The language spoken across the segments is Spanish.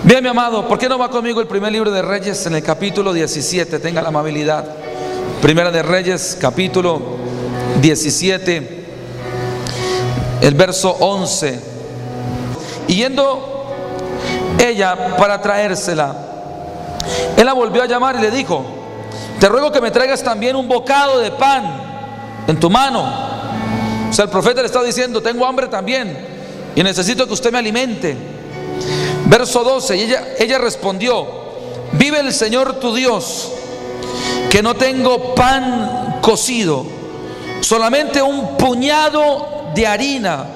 Bien, mi amado, ¿por qué no va conmigo el primer libro de Reyes en el capítulo 17? Tenga la amabilidad. Primera de Reyes, capítulo 17, el verso 11. Y yendo ella para traérsela, él la volvió a llamar y le dijo: te ruego que me traigas también un bocado de pan en tu mano. O sea, el profeta le está diciendo: tengo hambre también y necesito que usted me alimente. Verso 12, y ella respondió: vive el Señor tu Dios, que no tengo pan cocido, solamente un puñado de harina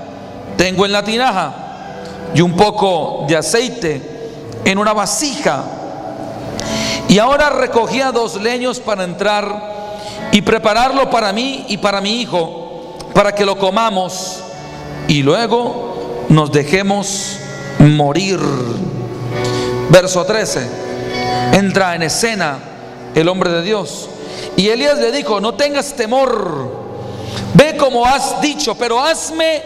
tengo en la tinaja y un poco de aceite en una vasija. Y ahora recogía 2 leños para entrar y prepararlo para mí y para mi hijo, para que lo comamos y luego nos dejemos morir. Verso 13, entra en escena el hombre de Dios, y Elías le dijo: no tengas temor, ve como has dicho, pero hazme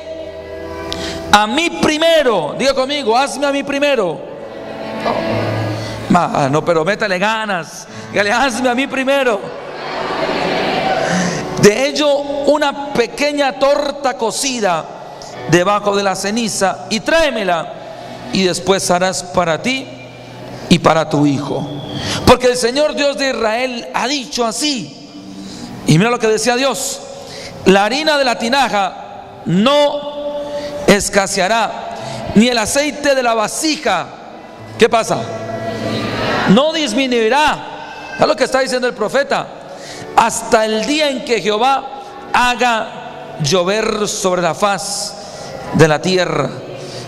a mí primero. Diga conmigo: hazme a mí primero. No, pero métale ganas, dígale: hazme a mí primero. De ello una pequeña torta cocida debajo de la ceniza, y tráemela, y después harás para ti y para tu hijo, porque el Señor Dios de Israel ha dicho así. Y mira lo que decía Dios: la harina de la tinaja no escaseará, ni el aceite de la vasija, ¿qué pasa? No disminuirá. Es lo que está diciendo el profeta: hasta el día en que Jehová haga llover sobre la faz de la tierra.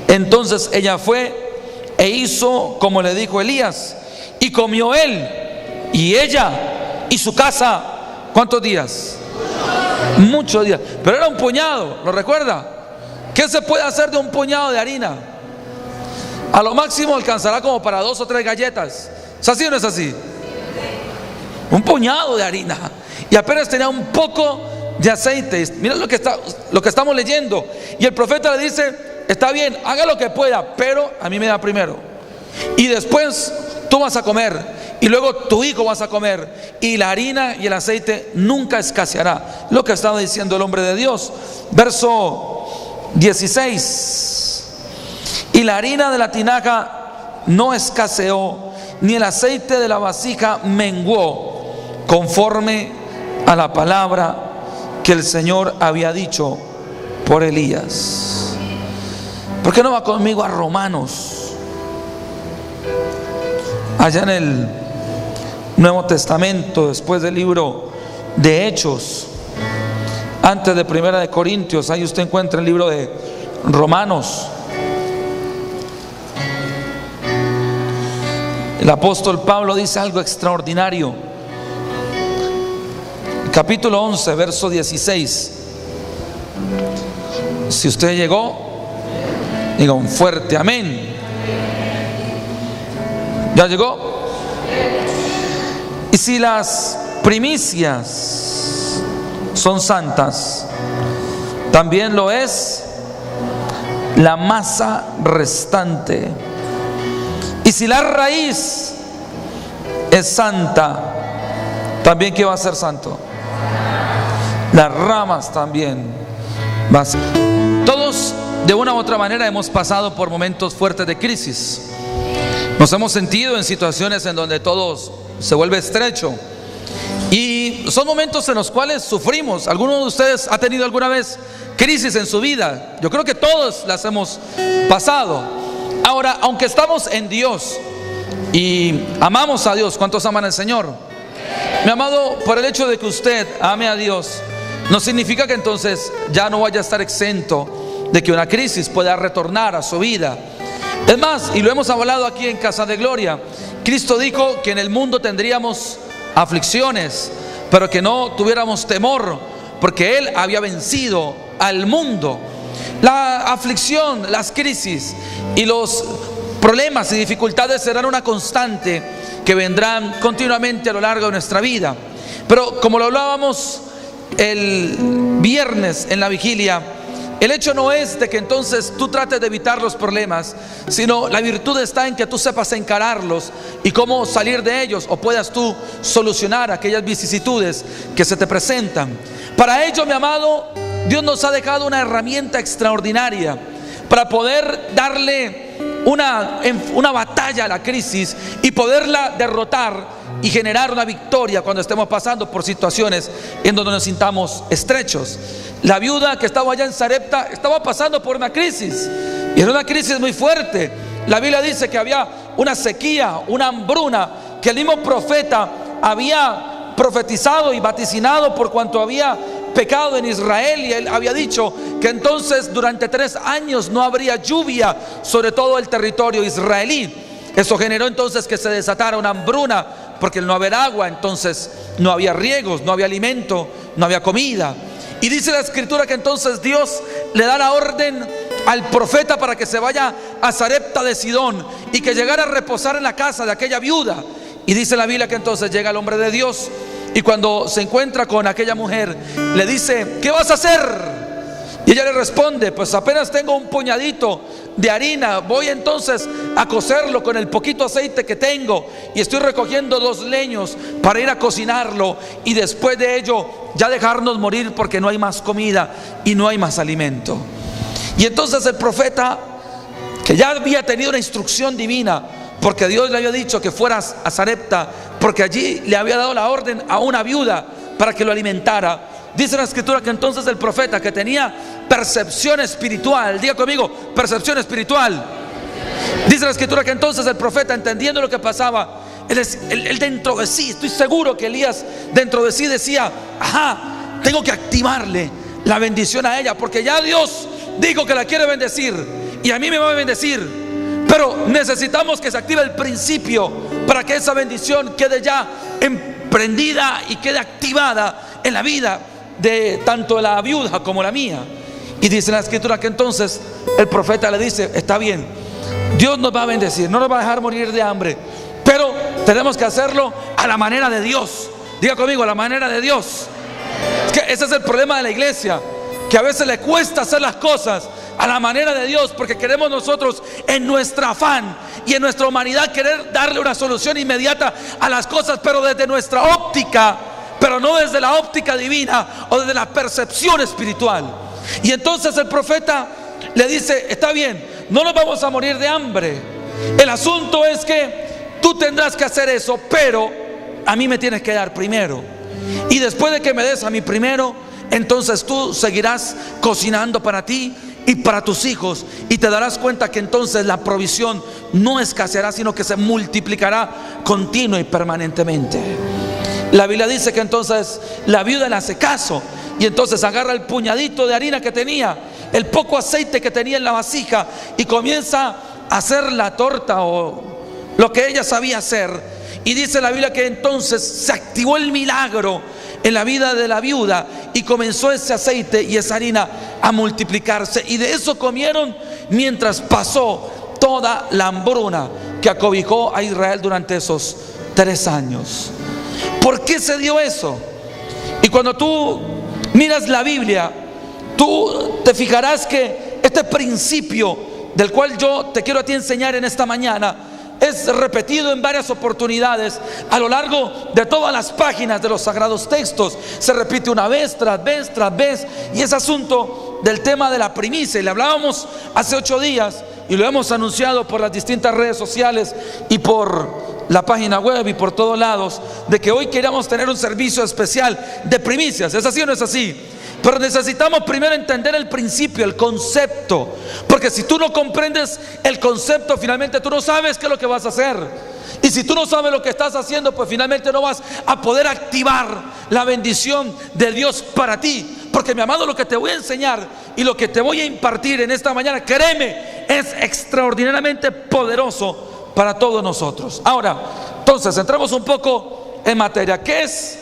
Entonces ella fue e hizo como le dijo Elías, y comió él y ella y su casa. ¿Cuántos días? Muchos días. Pero era un puñado, ¿lo recuerda? ¿Qué se puede hacer de un puñado de harina? A lo máximo alcanzará como para 2 o 3 galletas. ¿Es así o no es así? Un puñado de harina, y apenas tenía un poco de aceite. Mira lo que estamos leyendo. Y el profeta le dice: está bien, haga lo que pueda, pero a mí me da primero, y después tú vas a comer, y luego tu hijo vas a comer, y la harina y el aceite nunca escaseará. Lo que estaba diciendo el hombre de Dios. Verso 16: y la harina de la tinaja no escaseó, ni el aceite de la vasija menguó, conforme a la palabra que el Señor había dicho por Elías. ¿Por qué no va conmigo a Romanos? Allá en el Nuevo Testamento, después del libro de Hechos, antes de Primera de Corintios, ahí usted encuentra el libro de Romanos. El apóstol Pablo dice algo extraordinario. Capítulo 11, verso 16. Si usted llegó, diga un fuerte amén. ¿Ya llegó? Y si las primicias son santas, también lo es la masa restante. Y si la raíz es santa, también ¿qué va a ser santo? Las ramas también va a ser. Todos de una u otra manera hemos pasado por momentos fuertes de crisis. Nos hemos sentido en situaciones en donde todo se vuelve estrecho, y son momentos en los cuales sufrimos. ¿Alguno de ustedes ha tenido alguna vez crisis en su vida? Yo creo que todos las hemos pasado. Ahora, aunque estamos en Dios y amamos a Dios, ¿cuántos aman al Señor? Mi amado, por el hecho de que usted ame a Dios, no significa que entonces ya no vaya a estar exento de que una crisis pueda retornar a su vida. Es más, y lo hemos hablado aquí en Casa de Gloria, Cristo dijo que en el mundo tendríamos aflicciones, pero que no tuviéramos temor, porque Él había vencido al mundo. La aflicción, las crisis y los problemas y dificultades serán una constante que vendrán continuamente a lo largo de nuestra vida. Pero como lo hablábamos el viernes en la vigilia, el hecho no es de que entonces tú trates de evitar los problemas, sino la virtud está en que tú sepas encararlos y cómo salir de ellos, o puedas tú solucionar aquellas vicisitudes que se te presentan. Para ello, mi amado, Dios nos ha dejado una herramienta extraordinaria para poder darle una batalla a la crisis y poderla derrotar y generar una victoria cuando estemos pasando por situaciones en donde nos sintamos estrechos. La viuda que estaba allá en Sarepta estaba pasando por una crisis, y era una crisis muy fuerte. La Biblia dice que había una sequía, una hambruna, que el mismo profeta había profetizado y vaticinado por cuanto había pecado en Israel, y él había dicho que entonces durante 3 años no habría lluvia sobre todo el territorio israelí. Eso generó entonces que se desatara una hambruna, porque al no haber agua, entonces no había riegos, no había alimento, no había comida. Y dice la escritura que entonces Dios le da la orden al profeta para que se vaya a Sarepta de Sidón y que llegara a reposar en la casa de aquella viuda. Y dice la Biblia que entonces llega el hombre de Dios, y cuando se encuentra con aquella mujer, le dice: ¿qué vas a hacer? Y ella le responde: pues apenas tengo un puñadito de harina, voy entonces a cocerlo con el poquito aceite que tengo, y estoy recogiendo 2 leños para ir a cocinarlo, y después de ello ya dejarnos morir, porque no hay más comida y no hay más alimento. Y entonces el profeta, que ya había tenido una instrucción divina, porque Dios le había dicho que fueras a Sarepta, porque allí le había dado la orden a una viuda para que lo alimentara, dice la escritura que entonces el profeta, que tenía percepción espiritual, diga conmigo, percepción espiritual, dice la escritura que entonces el profeta, entendiendo lo que pasaba, él dentro de sí, estoy seguro que Elías dentro de sí decía: ajá, tengo que activarle la bendición a ella, porque ya Dios dijo que la quiere bendecir y a mí me va a bendecir. Pero necesitamos que se active el principio para que esa bendición quede ya emprendida y quede activada en la vida de tanto la viuda como la mía. Y dice la escritura que entonces el profeta le dice: está bien, Dios nos va a bendecir, no nos va a dejar morir de hambre, pero tenemos que hacerlo a la manera de Dios. Diga conmigo, a la manera de Dios. Es que ese es el problema de la iglesia, que a veces le cuesta hacer las cosas a la manera de Dios, porque queremos nosotros en nuestro afán y en nuestra humanidad querer darle una solución inmediata a las cosas, pero desde nuestra óptica, pero no desde la óptica divina o desde la percepción espiritual. Y entonces el profeta le dice: está bien, no nos vamos a morir de hambre, el asunto es que tú tendrás que hacer eso, pero a mí me tienes que dar primero, y después de que me des a mí primero, entonces tú seguirás cocinando para ti y para tus hijos, y te darás cuenta que entonces la provisión no escaseará, sino que se multiplicará continua y permanentemente. La Biblia dice que entonces la viuda le hace caso, y entonces agarra el puñadito de harina que tenía, el poco aceite que tenía en la vasija, y comienza a hacer la torta o lo que ella sabía hacer. Y dice la Biblia que entonces se activó el milagro en la vida de la viuda, y comenzó ese aceite y esa harina a multiplicarse, y de eso comieron mientras pasó toda la hambruna que acobijó a Israel durante esos 3 años. ¿Por qué se dio eso? Y cuando tú miras la Biblia, tú te fijarás que este principio del cual yo te quiero a ti enseñar en esta mañana es repetido en varias oportunidades a lo largo de todas las páginas de los sagrados textos. Se repite una vez tras vez tras vez, y es asunto del tema de la primicia. Y le hablábamos hace 8 días y lo hemos anunciado por las distintas redes sociales y por la página web y por todos lados, de que hoy queríamos tener un servicio especial de primicias. ¿Es así o no es así? Pero necesitamos primero entender el principio, el concepto, porque si tú no comprendes el concepto, finalmente tú no sabes qué es lo que vas a hacer. Y si tú no sabes lo que estás haciendo, pues finalmente no vas a poder activar la bendición de Dios para ti. Porque, mi amado, lo que te voy a enseñar y lo que te voy a impartir en esta mañana, créeme, es extraordinariamente poderoso para todos nosotros. Ahora, entonces, entramos un poco en materia. ¿Qué es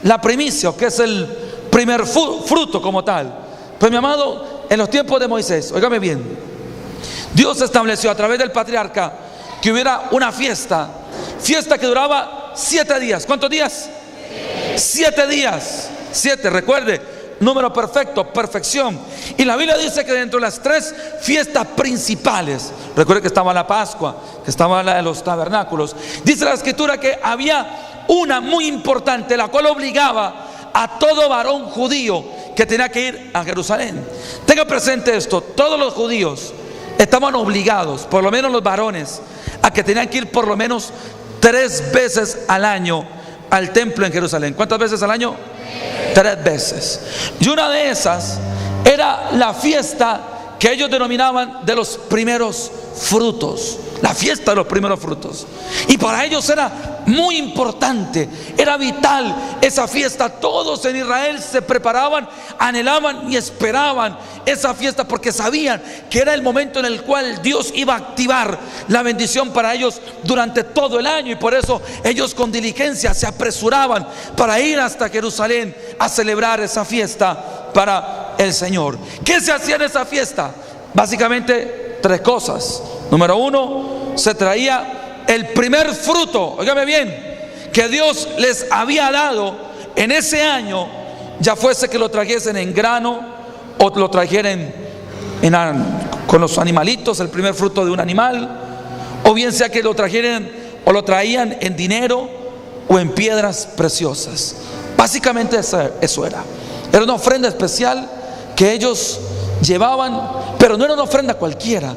la primicia o qué es el primer fruto como tal? Pues, mi amado, en los tiempos de Moisés, óigame bien, Dios estableció a través del patriarca que hubiera una fiesta que duraba 7 días. ¿Cuántos días? 7 días. 7, recuerde, número perfecto, perfección. Y la Biblia dice que dentro de las 3 fiestas principales, recuerde que estaba la Pascua, que estaba la de los tabernáculos, dice la Escritura que había una muy importante, la cual obligaba a todo varón judío que tenía que ir a Jerusalén. Tenga presente esto: todos los judíos estaban obligados, por lo menos los varones, a que tenían que ir por lo menos 3 veces al año al templo en Jerusalén. ¿Cuántas veces al año? 3 veces. Y una de esas era la fiesta que ellos denominaban de los primeros frutos. La fiesta de los primeros frutos. Y para ellos era muy importante, era vital esa fiesta. Todos en Israel se preparaban, anhelaban y esperaban esa fiesta, porque sabían que era el momento en el cual Dios iba a activar la bendición para ellos durante todo el año. Y por eso ellos con diligencia se apresuraban para ir hasta Jerusalén a celebrar esa fiesta para el Señor. ¿Qué se hacía en esa fiesta? Básicamente 3 cosas. Número 1, se traía el primer fruto, óigame bien, que Dios les había dado en ese año, ya fuese que lo trajesen en grano o lo trajeran con los animalitos, el primer fruto de un animal, o bien sea que lo trajeran o lo traían en dinero o en piedras preciosas. Básicamente eso era una ofrenda especial que ellos llevaban, pero no era una ofrenda cualquiera.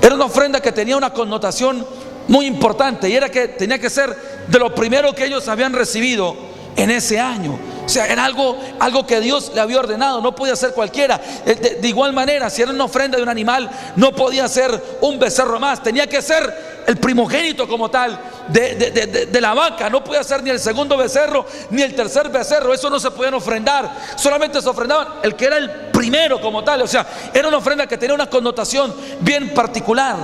Era una ofrenda que tenía una connotación muy importante, y era que tenía que ser de lo primero que ellos habían recibido en ese año. O sea, era algo que Dios le había ordenado, no podía ser cualquiera. De igual manera, si era una ofrenda de un animal, no podía ser un becerro más, tenía que ser el primogénito como tal de la vaca. No podía ser ni el segundo becerro ni el tercer becerro. Eso no se podían ofrendar, solamente se ofrendaban el que era el primero como tal. O sea, era una ofrenda que tenía una connotación bien particular.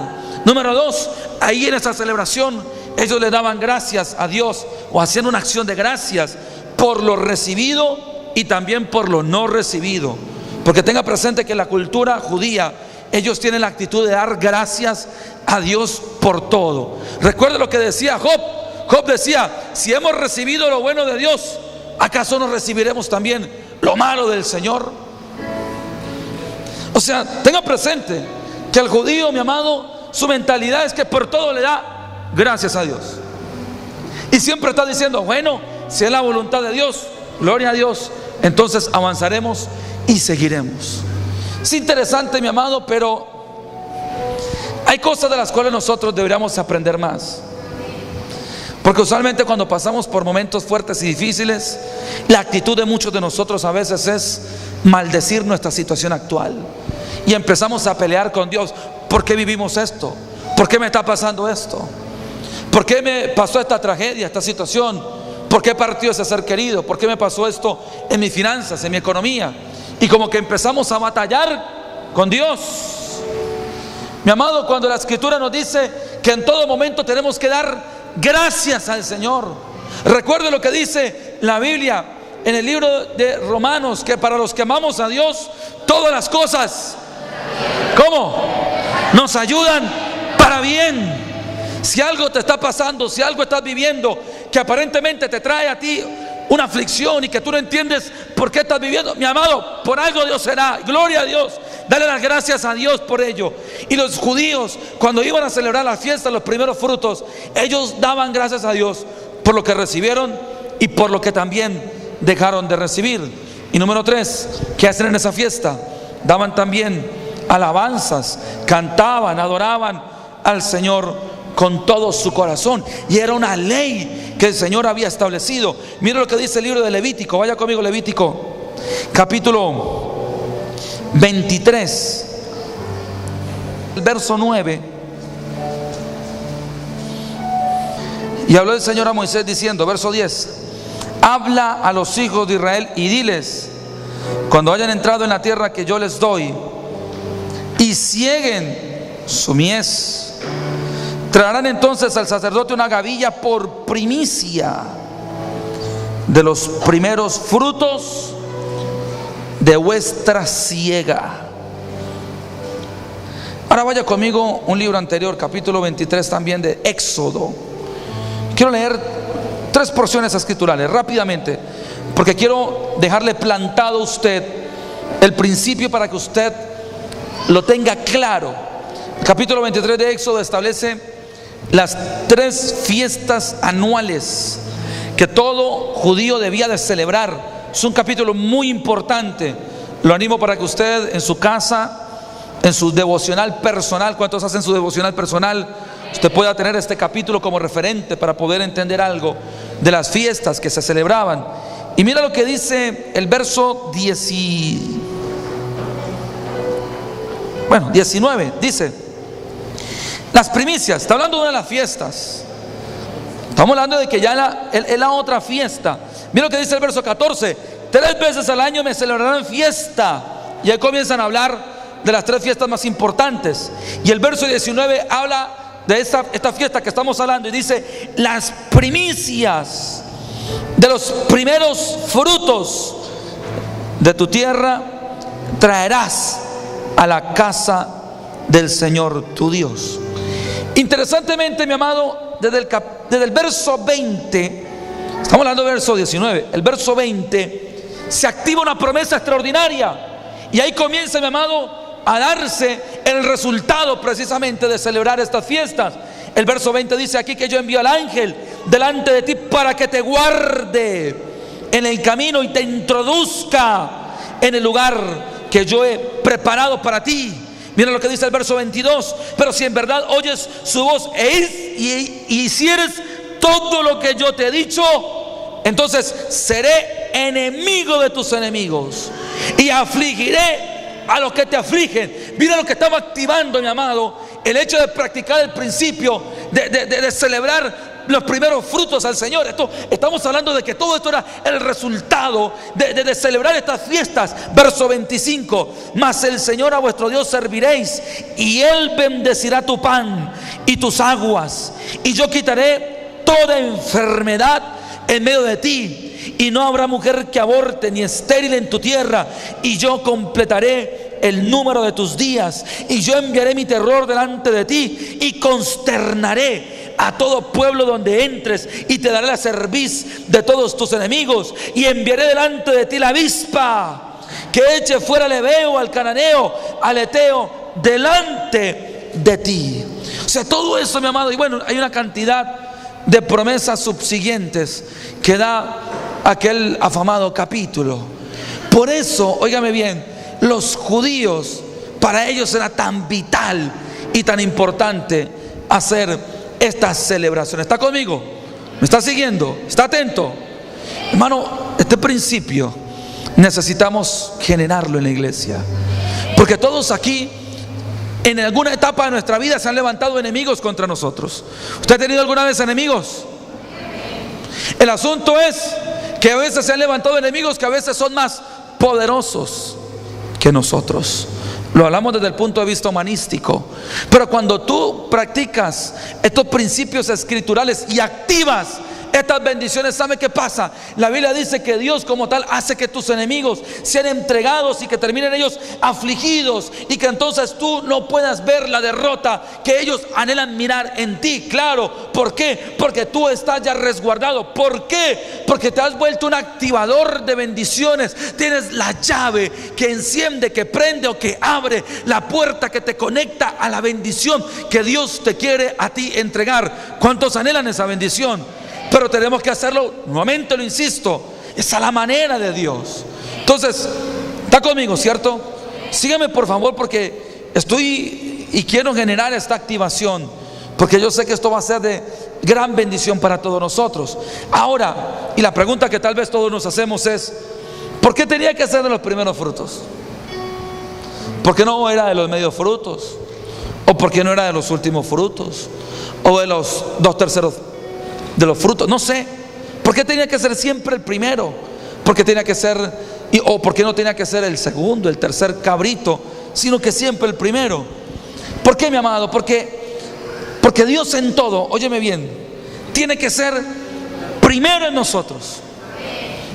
Número 2, ahí en esa celebración ellos le daban gracias a Dios, o hacían una acción de gracias por lo recibido y también por lo no recibido. Porque tenga presente que en la cultura judía ellos tienen la actitud de dar gracias a Dios por todo. Recuerde lo que decía Job. Job decía: si hemos recibido lo bueno de Dios, ¿acaso no recibiremos también lo malo del Señor? O sea, tenga presente que el judío, mi amado, su mentalidad es que por todo le da gracias a Dios. Y siempre está diciendo: bueno, si es la voluntad de Dios, gloria a Dios, entonces avanzaremos y seguiremos. Es interesante, mi amado, pero hay cosas de las cuales nosotros deberíamos aprender más. Porque usualmente cuando pasamos por momentos fuertes y difíciles, la actitud de muchos de nosotros a veces es maldecir nuestra situación actual. Y empezamos a pelear con Dios. ¿Por qué vivimos esto? ¿Por qué me está pasando esto? ¿Por qué me pasó esta tragedia, esta situación? ¿Por qué partió ese ser querido? ¿Por qué me pasó esto en mis finanzas, en mi economía? Y como que empezamos a batallar con Dios. Mi amado, cuando la Escritura nos dice que en todo momento tenemos que dar gracias al Señor. Recuerde lo que dice la Biblia en el libro de Romanos, que para los que amamos a Dios, todas las cosas, ¿cómo? Nos ayudan para bien. Si algo te está pasando, si algo estás viviendo que aparentemente te trae a ti una aflicción y que tú no entiendes por qué estás viviendo, mi amado, por algo Dios será. Gloria a Dios, dale las gracias a Dios por ello. Y los judíos, cuando iban a celebrar la fiesta, los primeros frutos, ellos daban gracias a Dios por lo que recibieron y por lo que también dejaron de recibir. Y número 3, ¿qué hacen en esa fiesta? Daban también alabanzas, cantaban, adoraban al Señor con todo su corazón. Y era una ley que el Señor había establecido. Mira lo que dice el libro de Levítico. Vaya conmigo, Levítico capítulo 23, el verso 9. Y habló el Señor a Moisés diciendo, verso 10: habla a los hijos de Israel y diles: cuando hayan entrado en la tierra que yo les doy y cieguen su mies, traerán entonces al sacerdote una gavilla por primicia de los primeros frutos de vuestra siega. Ahora vaya conmigo un libro anterior, capítulo 23 también de Éxodo. Quiero leer 3 porciones escriturales rápidamente. porque quiero dejarle plantado a usted el principio para que usted lo tenga claro. El capítulo 23 de Éxodo establece las 3 fiestas anuales que todo judío debía de celebrar. Es un capítulo muy importante. Lo animo para que usted en su casa, en su devocional personal, ¿cuántos hacen su devocional personal? Usted pueda tener este capítulo como referente para poder entender algo de las fiestas que se celebraban. Y mira lo que dice el verso 19. Dice: las primicias. Está hablando de las fiestas. Estamos hablando de que ya es la otra fiesta. Mira lo que dice el verso 14: 3 veces al año me celebrarán fiesta. Y ahí comienzan a hablar de las 3 fiestas más importantes. Y el verso 19 habla de esta fiesta que estamos hablando y dice: las primicias de los primeros frutos de tu tierra traerás a la casa del Señor tu Dios. Interesantemente, mi amado, desde el verso 20, estamos hablando del verso 19, el verso 20, se activa una promesa extraordinaria. Y ahí comienza, mi amado, a darse el resultado precisamente de celebrar estas fiestas. El verso 20 dice aquí que yo envío al ángel delante de ti para que te guarde en el camino y te introduzca en el lugar que yo he preparado para ti. Mira lo que dice el verso 22: pero si en verdad oyes su voz y hicieres todo lo que yo te he dicho, entonces seré enemigo de tus enemigos y afligiré a los que te afligen. Mira lo que estamos activando, mi amado, el hecho de practicar el principio de celebrar los primeros frutos al Señor. Estamos hablando de que todo esto era el resultado de celebrar estas fiestas. Verso 25: mas el Señor a vuestro Dios serviréis, y Él bendecirá tu pan y tus aguas, y yo quitaré toda enfermedad en medio de ti, y no habrá mujer que aborte ni estéril en tu tierra, y yo completaré el número de tus días, y yo enviaré mi terror delante de ti, y consternaré a todo pueblo donde entres, y te daré la cerviz de todos tus enemigos, y enviaré delante de ti la avispa, que eche fuera al heveo, al cananeo, al eteo, delante de ti. O sea, todo eso, mi amado. Y bueno, hay una cantidad de promesas subsiguientes que da aquel afamado capítulo. Por eso, óigame bien, los judíos, para ellos era tan vital y tan importante hacer esta celebración. ¿Está conmigo? ¿Me está siguiendo? ¿Está atento? Hermano, este principio necesitamos generarlo en la iglesia, porque todos aquí en alguna etapa de nuestra vida se han levantado enemigos contra nosotros. ¿Usted ha tenido alguna vez enemigos? El asunto es que a veces se han levantado enemigos que a veces son más poderosos que nosotros. Lo hablamos desde el punto de vista humanístico. Pero cuando tú practicas estos principios escriturales y activas estas bendiciones, ¿sabe qué pasa? La Biblia dice que Dios como tal hace que tus enemigos sean entregados y que terminen ellos afligidos, y que entonces tú no puedas ver la derrota que ellos anhelan mirar en ti. Claro, ¿por qué? Porque tú estás ya resguardado. ¿Por qué? Porque te has vuelto un activador de bendiciones. Tienes la llave que enciende, que prende o que abre la puerta que te conecta a la bendición que Dios te quiere a ti entregar. ¿Cuántos anhelan esa bendición? Pero tenemos que hacerlo, nuevamente lo insisto, es a la manera de Dios. Entonces, está conmigo, ¿cierto? Sígueme por favor, porque estoy y quiero generar esta activación, porque yo sé que esto va a ser de gran bendición para todos nosotros. Ahora, y la pregunta que tal vez todos nos hacemos es: ¿por qué tenía que ser de los primeros frutos? ¿Por qué no era de los medios frutos? ¿O por qué no era de los últimos frutos? ¿O de los 2/3 de los frutos? No sé. ¿Por qué tenía que ser siempre el primero? ¿Por qué tenía que ser, o por qué no tenía que ser el segundo, el tercer cabrito, sino que siempre el primero? ¿Por qué, mi amado? Porque Dios en todo, óyeme bien, tiene que ser primero en nosotros.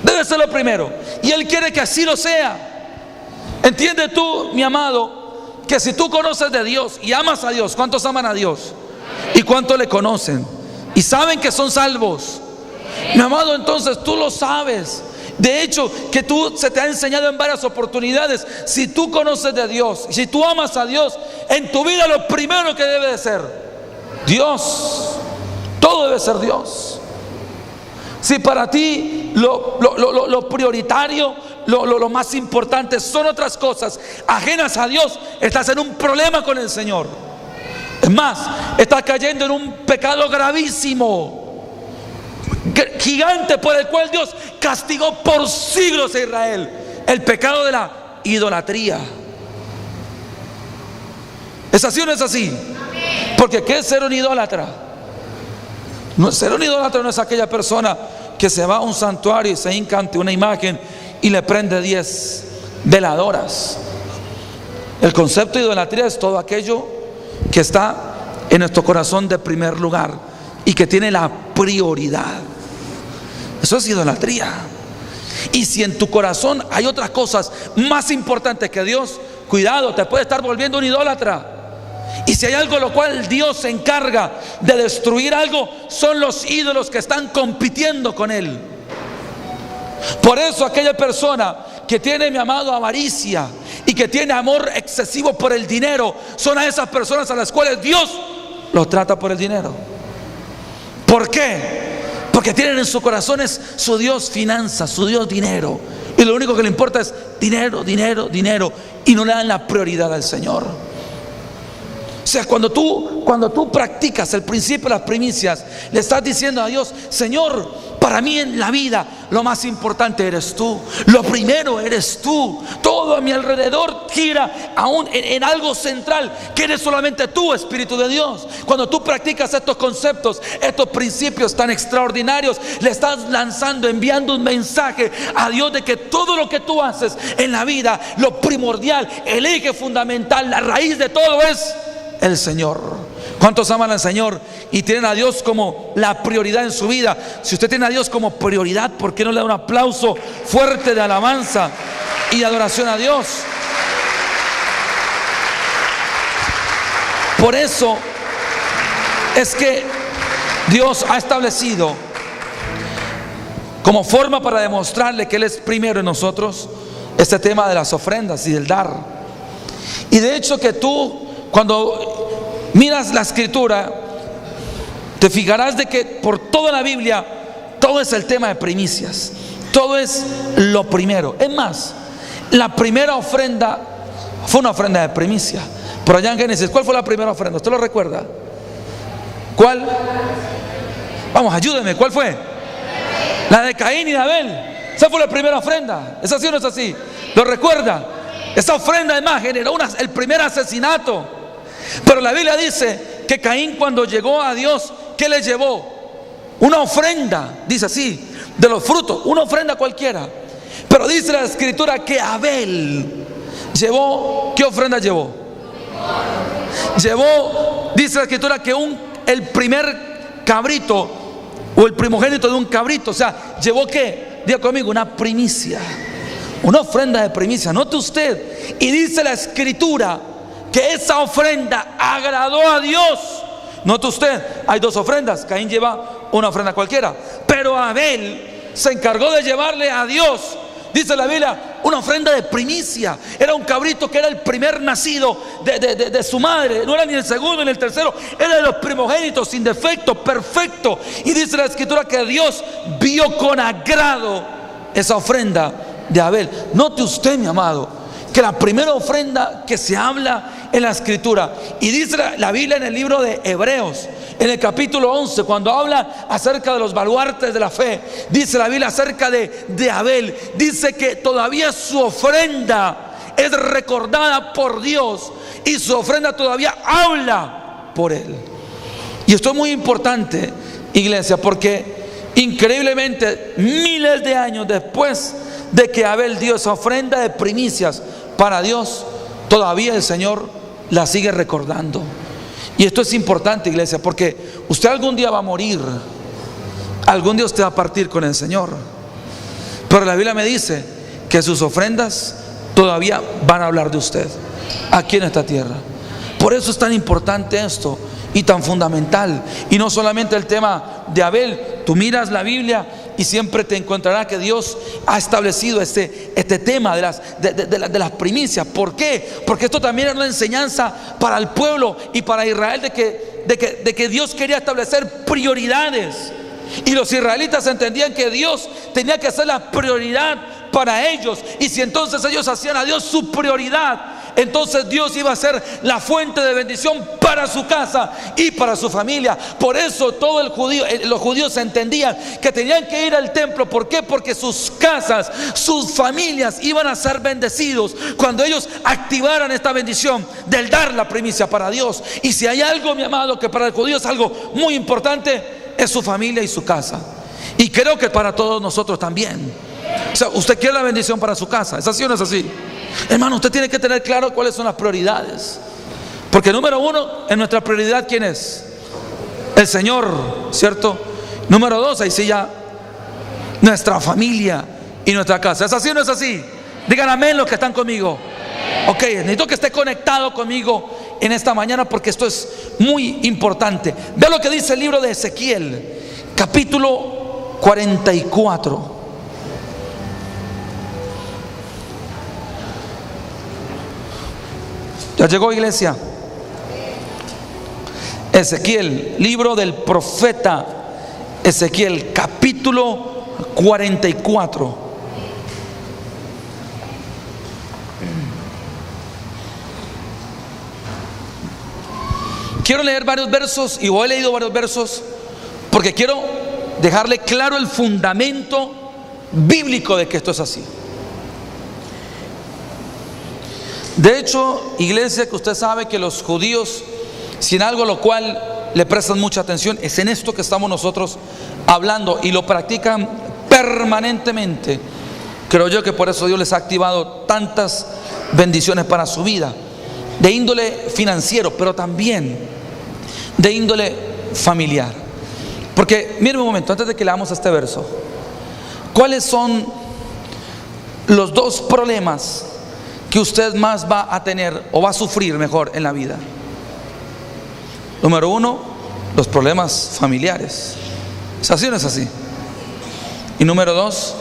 Debe ser lo primero, y Él quiere que así lo sea. ¿Entiendes tú, mi amado, que si tú conoces de Dios y amas a Dios? ¿Cuántos aman a Dios? ¿Y cuántos le conocen? Y saben que son salvos, mi amado, entonces tú lo sabes. De hecho, que se te ha enseñado en varias oportunidades. Si tú conoces de Dios, si tú amas a Dios, en tu vida lo primero que debe de ser Dios. Todo debe ser Dios. Si para ti lo prioritario, lo más importante son otras cosas ajenas a Dios, estás en un problema con el Señor. Es más, estás cayendo en un pecado gravísimo, gigante, por el cual Dios castigó por siglos a Israel: el pecado de la idolatría. ¿Es así o no es así? Porque ¿qué es ser un idólatra? Ser un idólatra no es aquella persona que se va a un santuario y se hinca ante una imagen y le prende 10 veladoras. El concepto de idolatría es todo aquello que está en nuestro corazón de primer lugar y que tiene la prioridad. Eso es idolatría. Y si en tu corazón hay otras cosas más importantes que Dios, cuidado, te puede estar volviendo un idólatra. Y si hay algo lo cual Dios se encarga de destruir algo, son los ídolos que están compitiendo con Él. Por eso aquella persona que tiene, mi amado, avaricia y que tiene amor excesivo por el dinero, son a esas personas a las cuales Dios los trata por el dinero. ¿Por qué? Porque tienen en su corazón su Dios finanzas, su Dios dinero, y lo único que le importa es dinero, dinero, dinero, y no le dan la prioridad al Señor. O sea, cuando tú practicas el principio de las primicias, le estás diciendo a Dios: Señor, para mí en la vida lo más importante eres tú, lo primero eres tú, todo a mi alrededor gira aún en algo central, que eres solamente tú, Espíritu de Dios. Cuando tú practicas estos conceptos, estos principios tan extraordinarios, le estás lanzando, enviando un mensaje a Dios de que todo lo que tú haces en la vida, lo primordial, el eje fundamental, la raíz de todo es el Señor. ¿Cuántos aman al Señor y tienen a Dios como la prioridad en su vida? Si usted tiene a Dios como prioridad, ¿por qué no le da un aplauso fuerte de alabanza y de adoración a Dios? Por eso es que Dios ha establecido como forma para demostrarle que Él es primero en nosotros este tema de las ofrendas y del dar. Y de hecho que tú, cuando miras la escritura, te fijarás de que por toda la Biblia todo es el tema de primicias, todo es lo primero. Es más, la primera ofrenda fue una ofrenda de primicia. Por allá en Génesis, ¿cuál fue la primera ofrenda? ¿Usted lo recuerda? ¿Cuál? Vamos, ayúdeme, ¿cuál fue? La de Caín y de Abel. Esa fue la primera ofrenda. ¿Es así o no es así? ¿Lo recuerda? Esa ofrenda además generó el primer asesinato. Pero la Biblia dice que Caín, cuando llegó a Dios, ¿qué le llevó? Una ofrenda, dice así, de los frutos, una ofrenda cualquiera. Pero dice la escritura que Abel llevó, ¿qué ofrenda llevó? Llevó, dice la escritura, que el primer cabrito, o el primogénito de un cabrito. O sea, llevó ¿qué? Diga conmigo, una primicia, una ofrenda de primicia. Note usted, y dice la escritura que esa ofrenda agradó a Dios. Note usted, hay dos ofrendas. Caín lleva una ofrenda cualquiera, pero Abel se encargó de llevarle a Dios, dice la Biblia, una ofrenda de primicia. Era un cabrito que era el primer nacido de su madre. No era ni el segundo ni el tercero, era de los primogénitos, sin defecto, perfecto. Y dice la escritura que Dios vio con agrado esa ofrenda de Abel. Note usted, mi amado, que la primera ofrenda que se habla en la escritura, y dice la Biblia en el libro de Hebreos, en el capítulo 11, cuando habla acerca de los baluartes de la fe, dice la Biblia acerca de Abel, dice que todavía su ofrenda es recordada por Dios y su ofrenda todavía habla por él. Y esto es muy importante, iglesia, porque increíblemente miles de años después de que Abel dio esa ofrenda de primicias para Dios, todavía el Señor la sigue recordando. Y esto es importante, iglesia, porque usted algún día va a morir, algún día usted va a partir con el Señor, pero la Biblia me dice que sus ofrendas todavía van a hablar de usted aquí en esta tierra. Por eso es tan importante esto y tan fundamental. Y no solamente el tema de Abel. Tú miras la Biblia y siempre te encontrará que Dios ha establecido este tema de las primicias. ¿Por qué? Porque esto también era una enseñanza para el pueblo y para Israel de que Dios quería establecer prioridades. Y los israelitas entendían que Dios tenía que ser la prioridad para ellos. Y si entonces ellos hacían a Dios su prioridad, entonces Dios iba a ser la fuente de bendición para su casa y para su familia. Por eso los judíos entendían que tenían que ir al templo. ¿Por qué? Porque sus casas, sus familias iban a ser bendecidos cuando ellos activaran esta bendición del dar la primicia para Dios. Y si hay algo, mi amado, que para el judío es algo muy importante, es su familia y su casa. Y creo que para todos nosotros también. O sea, usted quiere la bendición para su casa, ¿es así o no es así? Hermano, usted tiene que tener claro cuáles son las prioridades. Porque número uno, en nuestra prioridad, ¿quién es? El Señor, ¿cierto? Número dos, ahí sí ya, nuestra familia y nuestra casa. ¿Es así o no es así? Digan amén los que están conmigo. Ok, necesito que esté conectado conmigo en esta mañana, porque esto es muy importante. Vea lo que dice el libro de Ezequiel, capítulo 44. ¿Ya llegó, iglesia? Ezequiel, libro del profeta Ezequiel, capítulo 44. Quiero leer varios versos, y he leído varios versos porque quiero dejarle claro el fundamento bíblico de que esto es así. De hecho, iglesia, que usted sabe que los judíos, sin algo lo cual le prestan mucha atención, es en esto que estamos nosotros hablando, y lo practican permanentemente. Creo yo que por eso Dios les ha activado tantas bendiciones para su vida, de índole financiero, pero también de índole familiar. Porque mire un momento, antes de que leamos este verso, ¿cuáles son los dos problemas que usted más va a tener, o va a sufrir mejor, en la vida? Número uno, los problemas familiares. ¿Es así o no es así? Y número dos,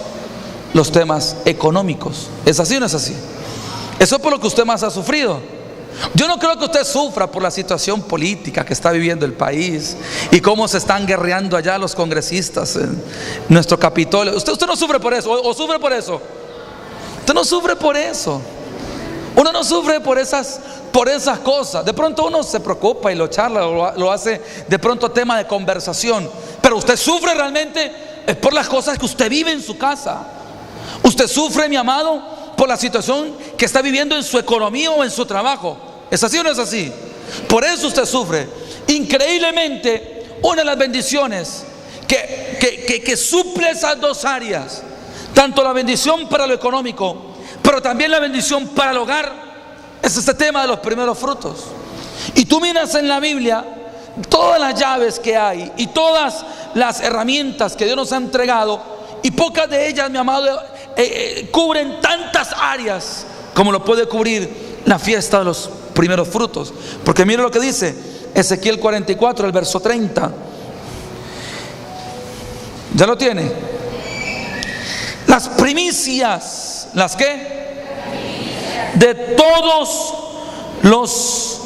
los temas económicos. ¿Es así o no es así? Eso es por lo que usted más ha sufrido. Yo no creo que usted sufra por la situación política que está viviendo el país y cómo se están guerreando allá los congresistas en nuestro Capitolio. Usted no sufre por eso, o sufre por eso. Usted no sufre por eso. Uno no sufre por esas cosas. De pronto uno se preocupa y lo charla, lo hace de pronto tema de conversación. Pero usted sufre realmente es por las cosas que usted vive en su casa. Usted sufre, mi amado, por la situación que está viviendo en su economía o en su trabajo. ¿Es así o no es así? Por eso usted sufre. Increíblemente, una de las bendiciones que suple esas dos áreas, tanto la bendición para lo económico, pero también la bendición para el hogar, es este tema de los primeros frutos. Y tú miras en la Biblia todas las llaves que hay y todas las herramientas que Dios nos ha entregado, y pocas de ellas, mi amado, cubren tantas áreas como lo puede cubrir la fiesta de los primeros frutos. Porque mire lo que dice Ezequiel 44, el verso 30. ¿Ya lo tiene? Las primicias, ¿las qué? De todos los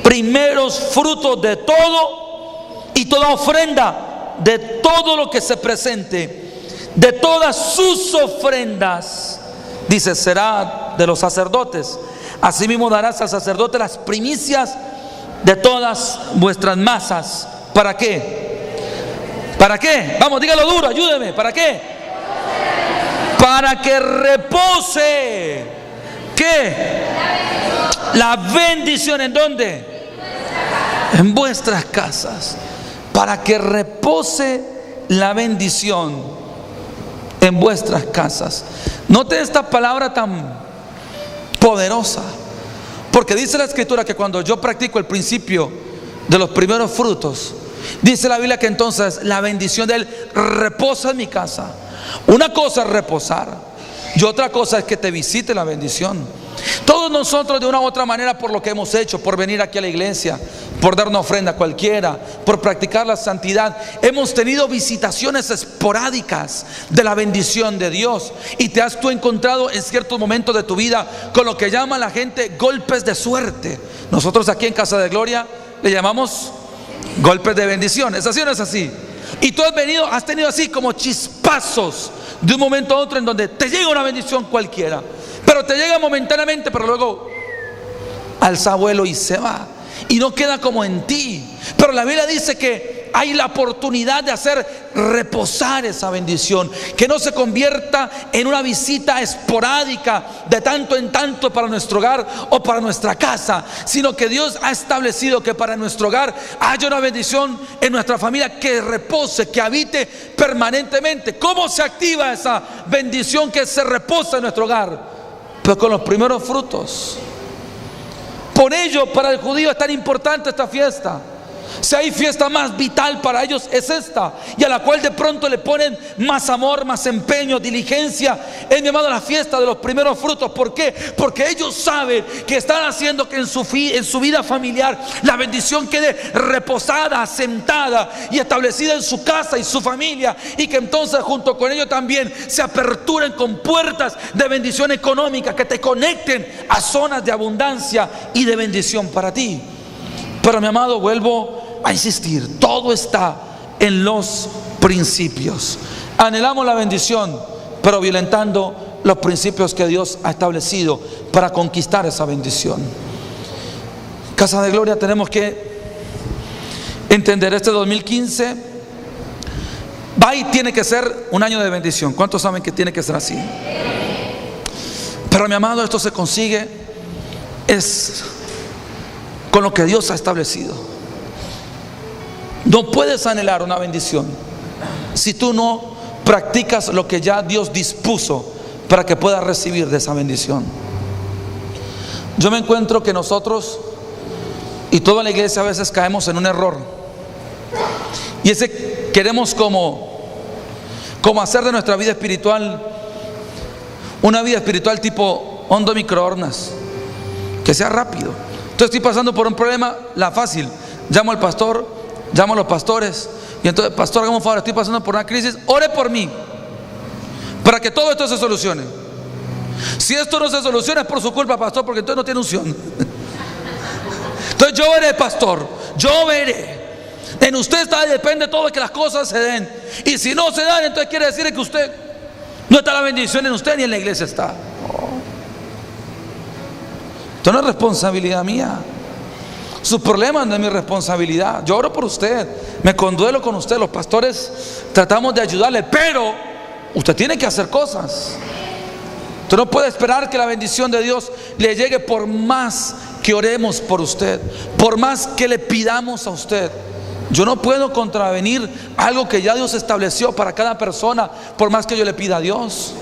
primeros frutos de todo, y toda ofrenda de todo lo que se presente, de todas sus ofrendas, dice, será de los sacerdotes. Asimismo darás al sacerdote las primicias de todas vuestras masas. ¿Para qué? ¿Para qué? Vamos, dígalo duro, ayúdeme. ¿Para qué? Para que repose. ¿Qué? La bendición. ¿En dónde? En vuestras casas. Para que repose la bendición en vuestras casas. Note esta palabra tan poderosa, porque dice la Escritura que cuando yo practico el principio de los primeros frutos, dice la Biblia que entonces la bendición de Él reposa en mi casa. Una cosa es reposar y otra cosa es que te visite la bendición. Todos nosotros, de una u otra manera, por lo que hemos hecho, por venir aquí a la iglesia, por dar una ofrenda cualquiera, por practicar la santidad. Hemos tenido visitaciones esporádicas de la bendición de Dios, y te has tú encontrado en ciertos momentos de tu vida con lo que llama la gente golpes de suerte. Nosotros aquí en Casa de Gloria le llamamos golpes de bendición. ¿Es así o no es así? Y tú has tenido así como chispazos de un momento a otro en donde te llega una bendición cualquiera, pero te llega momentáneamente, pero luego alza vuelo y se va, y no queda como en ti. Pero la Biblia dice que hay la oportunidad de hacer reposar esa bendición, que no se convierta en una visita esporádica de tanto en tanto para nuestro hogar o para nuestra casa, sino que Dios ha establecido que para nuestro hogar haya una bendición en nuestra familia que repose, que habite permanentemente. ¿Cómo se activa esa bendición que se reposa en nuestro hogar? Pues con los primeros frutos. Por ello, para el judío es tan importante esta fiesta. Si hay fiesta más vital para ellos es esta, y a la cual de pronto le ponen más amor, más empeño, diligencia, es llamado la fiesta de los primeros frutos. ¿Por qué? Porque ellos saben que están haciendo que en su vida familiar la bendición quede reposada, asentada y establecida en su casa y su familia, y que entonces junto con ello también se aperturen con puertas de bendición económica que te conecten a zonas de abundancia y de bendición para ti. Pero mi amado, vuelvo a insistir, todo está en los principios. Anhelamos la bendición, pero violentando los principios que Dios ha establecido para conquistar esa bendición. Casa de Gloria, tenemos que entender este 2015 va y tiene que ser un año de bendición. ¿Cuántos saben que tiene que ser así? Pero mi amado, esto se consigue es con lo que Dios ha establecido. No puedes anhelar una bendición si tú no practicas lo que ya Dios dispuso para que puedas recibir de esa bendición. Yo me encuentro que nosotros y toda la iglesia a veces caemos en un error, y es que queremos como hacer de nuestra vida espiritual una vida espiritual tipo hondo microondas, que sea rápido. Entonces estoy pasando por un problema, la fácil, llamo al pastor, llamo a los pastores, y entonces: pastor, hágame un favor, estoy pasando por una crisis, ore por mí para que todo esto se solucione. Si esto no se soluciona es por su culpa, pastor, porque entonces no tiene unción. Entonces yo veré, pastor, yo veré. En usted está, depende todo de que las cosas se den, y si no se dan, entonces quiere decir que usted no está la bendición en usted, ni en la iglesia está. Esto no es responsabilidad mía. Sus problemas no es mi responsabilidad. Yo oro por usted, me conduelo con usted, los pastores tratamos de ayudarle, pero usted tiene que hacer cosas. Usted no puede esperar que la bendición de Dios le llegue por más que oremos por usted, por más que le pidamos a usted. Yo no puedo contravenir algo que ya Dios estableció para cada persona, por más que yo le pida a Dios.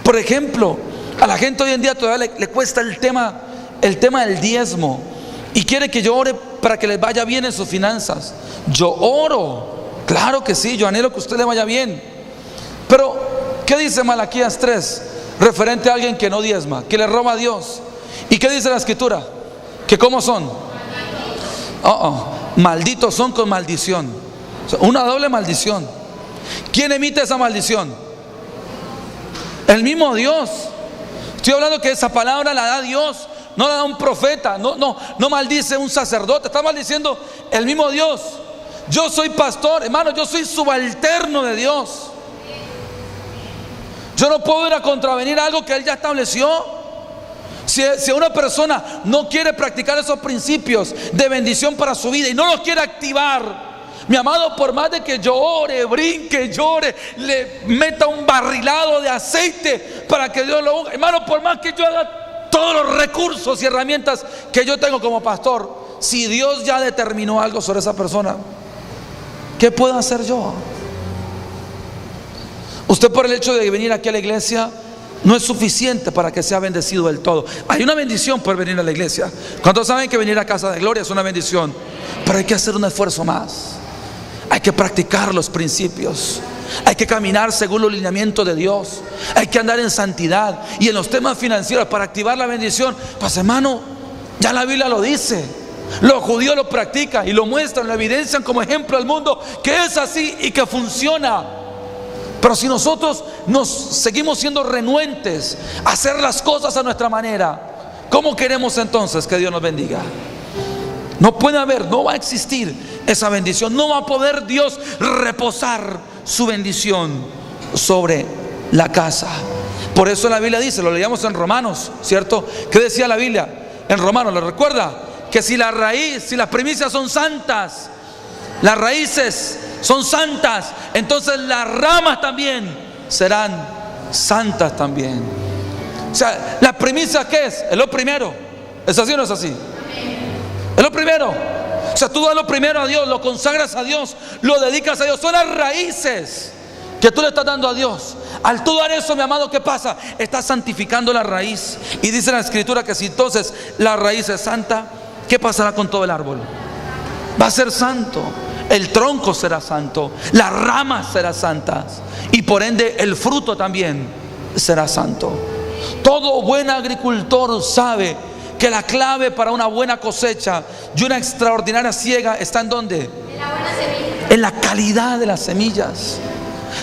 Por ejemplo, a la gente hoy en día todavía le cuesta el tema del diezmo, y quiere que yo ore para que les vaya bien en sus finanzas. Yo oro, claro que sí, yo anhelo que a usted le vaya bien, pero ¿qué dice Malaquías 3 referente a alguien que no diezma, que le roba a Dios? ¿Y qué dice la escritura? Que ¿cómo son? Malditos son con maldición. O sea, una doble maldición. ¿Quién emite esa maldición? El mismo Dios. Estoy hablando que esa palabra la da Dios, no la da un profeta, no maldice un sacerdote, está maldiciendo el mismo Dios. Yo soy pastor, hermano, yo soy subalterno de Dios. Yo no puedo ir a contravenir algo que Él ya estableció. Si una persona no quiere practicar esos principios de bendición para su vida y no los quiere activar, mi amado, por más de que llore, brinque, llore, le meta un barrilado de aceite para que Dios lo unja, hermano, por más que yo haga todos los recursos y herramientas que yo tengo como pastor, si Dios ya determinó algo sobre esa persona, ¿qué puedo hacer yo? Usted, por el hecho de venir aquí a la iglesia, no es suficiente para que sea bendecido del todo. Hay una bendición por venir a la iglesia. ¿Cuántos saben que venir a Casa de Gloria es una bendición? Pero hay que hacer un esfuerzo más. Hay que practicar los principios. Hay que caminar según los lineamientos de Dios. Hay que andar en santidad. Y en los temas financieros, para activar la bendición, pues hermano, ya la Biblia lo dice. Los judíos lo practican y lo muestran, lo evidencian como ejemplo al mundo que es así y que funciona. Pero si nosotros nos seguimos siendo renuentes a hacer las cosas a nuestra manera, ¿cómo queremos entonces que Dios nos bendiga? No puede haber, no va a existir esa bendición. No va a poder Dios reposar su bendición sobre la casa. Por eso la Biblia dice, lo leíamos en Romanos, ¿cierto? ¿Qué decía la Biblia en Romanos? ¿Lo recuerda? Que si la raíz, si las primicias son santas, las raíces son santas, entonces las ramas también serán santas también. O sea, la primicia, ¿qué es? Es lo primero. ¿Es así o no es así? Es lo primero. O sea, tú das lo primero a Dios, lo consagras a Dios, lo dedicas a Dios. Son las raíces que tú le estás dando a Dios. Al tú dar eso, mi amado, ¿qué pasa? Estás santificando la raíz. Y dice la Escritura que si entonces la raíz es santa, ¿qué pasará con todo el árbol? Va a ser santo. El tronco será santo, las ramas serán santas y por ende el fruto también será santo. Todo buen agricultor sabe que la clave para una buena cosecha y una extraordinaria siega está ¿en dónde? En la buena semilla. En la calidad de las semillas.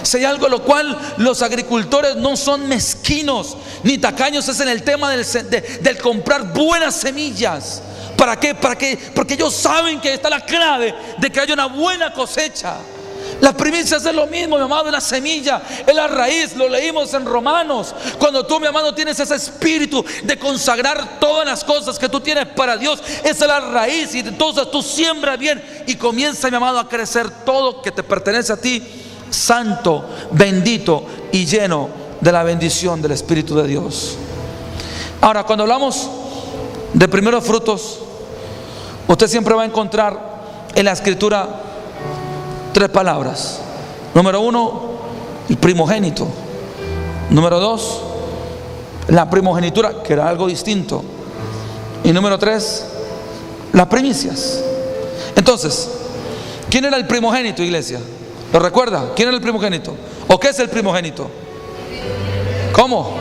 Si hay algo en lo cual los agricultores no son mezquinos ni tacaños, es en el tema del comprar buenas semillas. ¿Para qué? Porque ellos saben que está la clave de que haya una buena cosecha. Las primicias es lo mismo, mi amado, es la semilla, es la raíz. Lo leímos en Romanos. Cuando tú, mi amado, tienes ese espíritu de consagrar todas las cosas que tú tienes para Dios, esa es la raíz. Y entonces tú siembras bien y comienza, mi amado, a crecer todo que te pertenece a ti, santo, bendito y lleno de la bendición del Espíritu de Dios. Ahora, cuando hablamos de primeros frutos, usted siempre va a encontrar en la Escritura tres palabras. Número uno, el primogénito. Número dos, la primogenitura, que era algo distinto. Y número tres, las primicias. Entonces, ¿quién era el primogénito, iglesia? ¿Lo recuerda? ¿Quién era el primogénito? ¿O qué es el primogénito? ¿Cómo?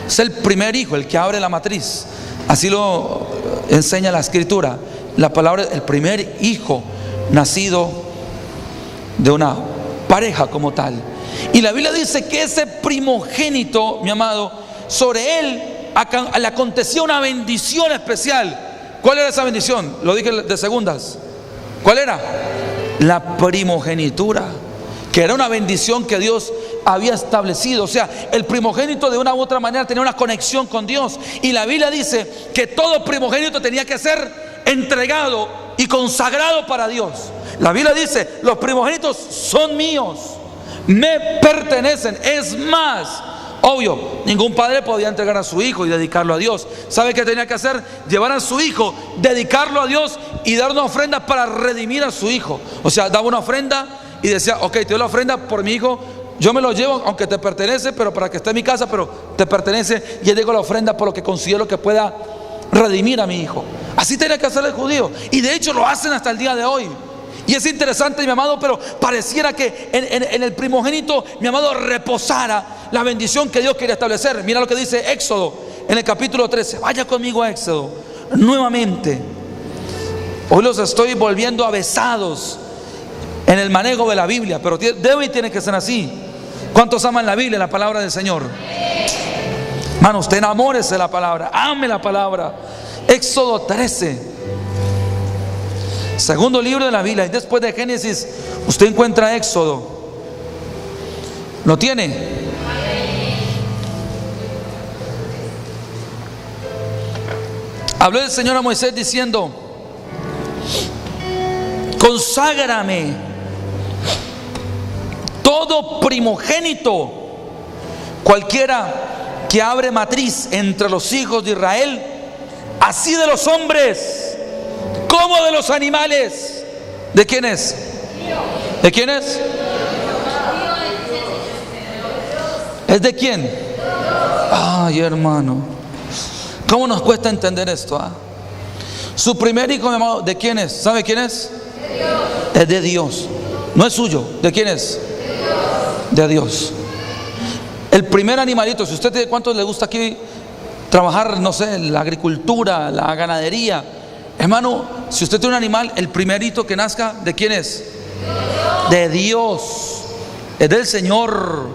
Es el primer hijo, el que abre la matriz. Así lo enseña la Escritura. La palabra, el primer hijo nacido de una pareja como tal. Y la Biblia dice que ese primogénito, mi amado, sobre él le acontecía una bendición especial. ¿Cuál era esa bendición? Lo dije de segundas. ¿Cuál era? La primogenitura, que era una bendición que Dios había establecido. O sea, el primogénito de una u otra manera tenía una conexión con Dios. Y la Biblia dice que todo primogénito tenía que ser entregado y consagrado para Dios. La Biblia dice, los primogénitos son míos, me pertenecen. Es más, obvio, ningún padre podía entregar a su hijo y dedicarlo a Dios. ¿Sabe qué tenía que hacer? Llevar a su hijo, dedicarlo a Dios y dar una ofrenda para redimir a su hijo. O sea, daba una ofrenda y decía, ok, te doy la ofrenda por mi hijo, yo me lo llevo aunque te pertenece, pero para que esté en mi casa, pero te pertenece, y digo la ofrenda por lo que considero que pueda redimir a mi hijo. Así tenía que hacer el judío, y de hecho lo hacen hasta el día de hoy. Y es interesante, mi amado, pero pareciera que en el primogénito, mi amado, reposara la bendición que Dios quería establecer. Mira lo que dice Éxodo en el capítulo 13. Vaya conmigo a Éxodo nuevamente. Hoy los estoy volviendo avesados en el manejo de la Biblia, pero debe y tiene que ser así. ¿Cuántos aman la Biblia, la palabra del Señor? Hermano, usted enamórese de la palabra, ame la palabra. Éxodo 13, segundo libro de la Biblia, y después de Génesis usted encuentra Éxodo. ¿Lo tiene? Habló el Señor a Moisés diciendo: conságrame todo primogénito, cualquiera que abre matriz entre los hijos de Israel, así de los hombres como de los animales. ¿De quién es? ¿De quién es? ¿Es de quién? Ay, hermano, ¿cómo nos cuesta entender esto? Su primer hijo, mi amado, ¿de quién es? ¿Sabe quién es? De Dios. Es de Dios, no es suyo. ¿De quién es? De Dios. El primer animalito, si usted tiene, ¿cuántos le gusta aquí trabajar, no sé, la agricultura, la ganadería? Hermano, si usted tiene un animal, el primerito que nazca, ¿de quién es? De Dios, es del Señor.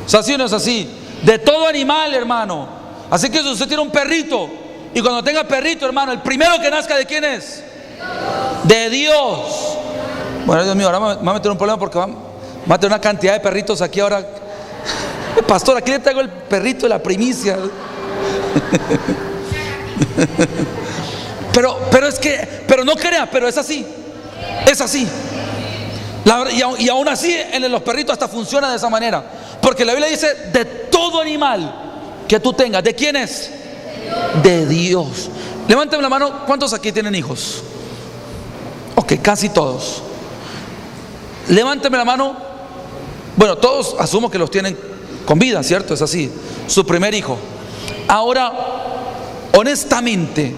¿Es así o no es así? De todo animal, hermano. Así que si usted tiene un perrito, y cuando tenga perrito, hermano, el primero que nazca, ¿de quién es? De Dios. Bueno, Dios mío, ahora me va a meter un problema porque va a tener una cantidad de perritos aquí ahora. Pastor, aquí le traigo el perrito de la primicia. Pero no crea, pero es así. Es así. Y aún así en los perritos hasta funciona de esa manera. Porque la Biblia dice: de todo animal que tú tengas, ¿de quién es? De Dios. Levántame la mano, ¿cuántos aquí tienen hijos? Ok, casi todos. Levántame la mano. Bueno, todos asumo que los tienen con vida, ¿cierto? Es así, su primer hijo. Ahora, honestamente,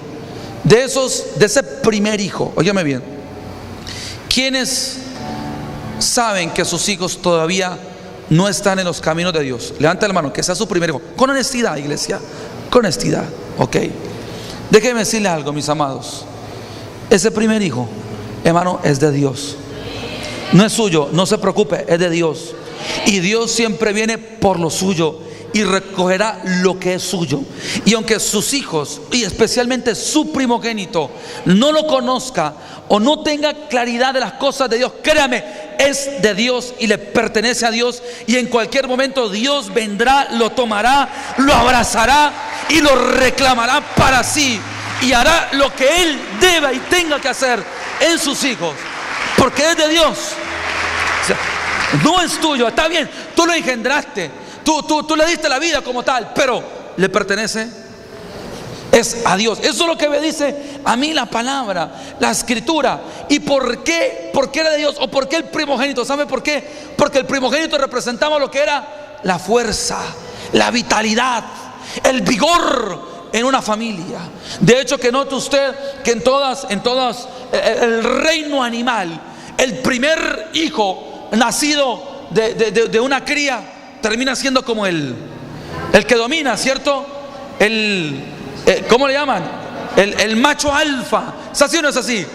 de ese primer hijo, óyame bien, ¿quiénes saben que sus hijos todavía no están en los caminos de Dios? Levanta la mano, que sea su primer hijo. Con honestidad, iglesia, con honestidad, ok. Déjenme decirles algo, mis amados. Ese primer hijo, hermano, es de Dios. No es suyo, no se preocupe, es de Dios. Y Dios siempre viene por lo suyo y recogerá lo que es suyo. Y aunque sus hijos, y especialmente su primogénito, no lo conozca o no tenga claridad de las cosas de Dios, créame, es de Dios y le pertenece a Dios. Y en cualquier momento Dios vendrá, lo tomará, lo abrazará y lo reclamará para sí, y hará lo que Él deba y tenga que hacer en sus hijos, porque es de Dios. O sea, no es tuyo, está bien, tú lo engendraste, tú le diste la vida como tal, pero le pertenece, es a Dios. Eso es lo que me dice a mí la palabra, la escritura. ¿Y por qué? ¿Por qué era de Dios? ¿O por qué el primogénito? ¿Sabe por qué? Porque el primogénito representaba lo que era la fuerza, la vitalidad, el vigor en una familia. De hecho, que note usted que en todas el reino animal, el primer hijo nacido de una cría termina siendo como el que domina, ¿cierto? ¿Cómo le llaman? El macho alfa. ¿Es así o no es así?